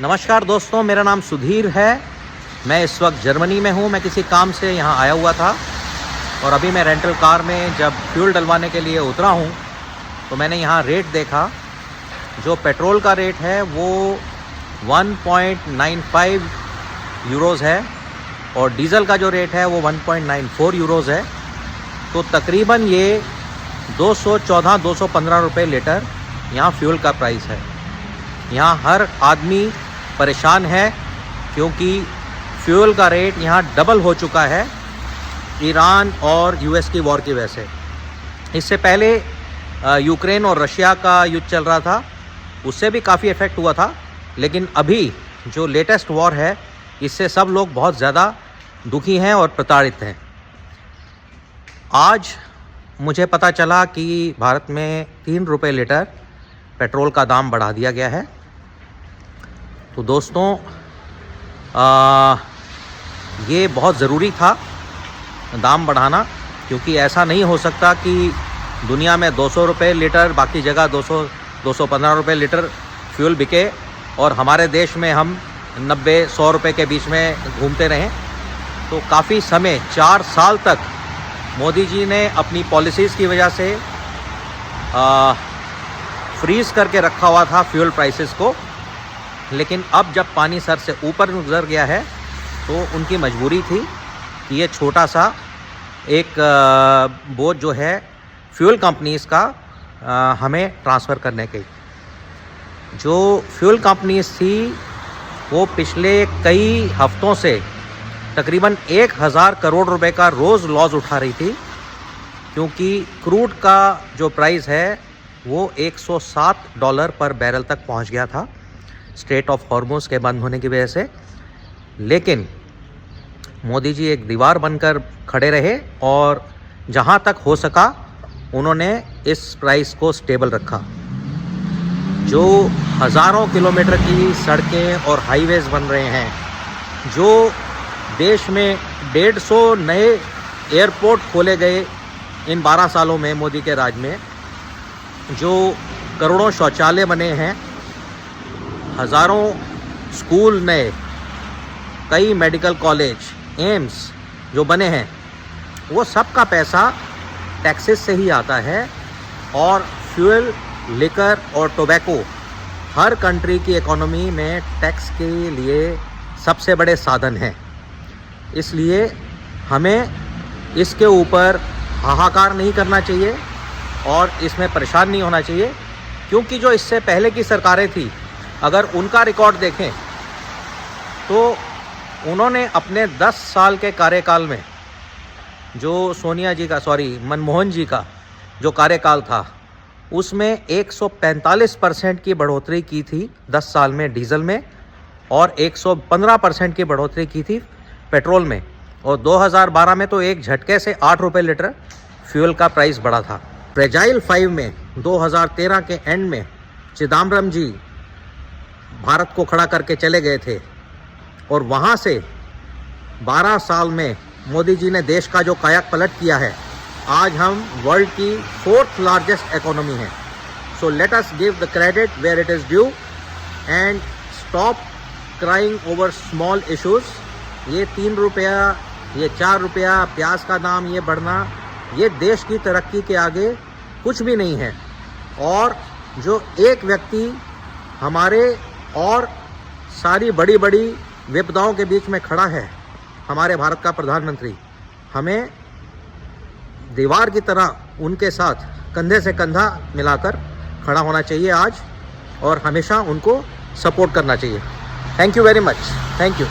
नमस्कार दोस्तों, मेरा नाम सुधीर है। मैं इस वक्त जर्मनी में हूँ। मैं किसी काम से यहाँ आया हुआ था और अभी मैं रेंटल कार में जब फ्यूल डलवाने के लिए उतरा हूँ तो मैंने यहाँ रेट देखा। जो पेट्रोल का रेट है वो 1.95 यूरोज़ है और डीज़ल का जो रेट है वो 1.94 यूरोज़ है। तो तकरीबन ये 214-215 रुपये लीटर यहाँ फ्यूल का प्राइस है। यहाँ हर आदमी परेशान है क्योंकि फ्यूल का रेट यहाँ डबल हो चुका है ईरान और यूएस की वॉर की वजह से। इससे पहले यूक्रेन और रशिया का युद्ध चल रहा था, उससे भी काफ़ी इफ़ेक्ट हुआ था, लेकिन अभी जो लेटेस्ट वॉर है इससे सब लोग बहुत ज़्यादा दुखी हैं और प्रताड़ित हैं। आज मुझे पता चला कि भारत में 3 रुपये लीटर पेट्रोल का दाम बढ़ा दिया गया है। तो दोस्तों ये बहुत ज़रूरी था दाम बढ़ाना, क्योंकि ऐसा नहीं हो सकता कि दुनिया में 200 रुपये लीटर, बाकी जगह 200-215 रुपये लीटर फ्यूल बिके और हमारे देश में हम 90-100 रुपये के बीच में घूमते रहें। तो काफ़ी समय 4 साल तक मोदी जी ने अपनी पॉलिसीज़ की वजह से फ्रीज़ करके रखा हुआ था फ्यूल प्राइसेस को, लेकिन अब जब पानी सर से ऊपर गुजर गया है तो उनकी मजबूरी थी कि ये छोटा सा एक बोझ जो है फ्यूल कंपनीज़ का हमें ट्रांसफ़र करने की। जो फ्यूल कंपनीज़ थी वो पिछले कई हफ्तों से तकरीबन 1000 करोड़ रुपए का रोज़ लॉस उठा रही थी, क्योंकि क्रूड का जो प्राइस है वो $107 पर बैरल तक पहुंच गया था स्ट्रेट ऑफ हॉर्मुज़ के बंद होने की वजह से। लेकिन मोदी जी एक दीवार बनकर खड़े रहे और जहां तक हो सका उन्होंने इस प्राइस को स्टेबल रखा। जो हज़ारों किलोमीटर की सड़कें और हाईवेज़ बन रहे हैं, जो देश में 150 नए एयरपोर्ट खोले गए इन 12 सालों में मोदी के राज में, जो करोड़ों शौचालय बने हैं, हज़ारों स्कूल नए, कई मेडिकल कॉलेज, एम्स जो बने हैं, वो सब का पैसा टैक्सेस से ही आता है। और फ्यूल, लिकर और टोबैको हर कंट्री की इकोनॉमी में टैक्स के लिए सबसे बड़े साधन हैं। इसलिए हमें इसके ऊपर हाहाकार नहीं करना चाहिए और इसमें परेशान नहीं होना चाहिए, क्योंकि जो इससे पहले की सरकारें थी, अगर उनका रिकॉर्ड देखें तो उन्होंने अपने 10 साल के कार्यकाल में जो मनमोहन जी का जो कार्यकाल था उसमें 145% की बढ़ोतरी की थी 10 साल में डीजल में और 115% की बढ़ोतरी की थी पेट्रोल में। और 2012 में तो एक झटके से 8 रुपये लीटर फ्यूल का प्राइस बढ़ा था। फ्रेजाइल 5 में 2013 के एंड में चिदम्बरम जी भारत को खड़ा करके चले गए थे और वहाँ से 12 साल में मोदी जी ने देश का जो काया पलट किया है, आज हम वर्ल्ड की 4th लार्जेस्ट इकोनॉमी है। So let us give the credit where it is due and stop crying over small issues. ये 3 रुपया, ये 4 रुपया प्याज का दाम ये बढ़ना, ये देश की तरक्की के आगे कुछ भी नहीं है। और जो एक व्यक्ति हमारे और सारी बड़ी बड़ी विपदाओं के बीच में खड़ा है, हमारे भारत का प्रधानमंत्री, हमें दीवार की तरह उनके साथ कंधे से कंधा मिलाकर खड़ा होना चाहिए आज और हमेशा उनको सपोर्ट करना चाहिए। Thank you very much. Thank you.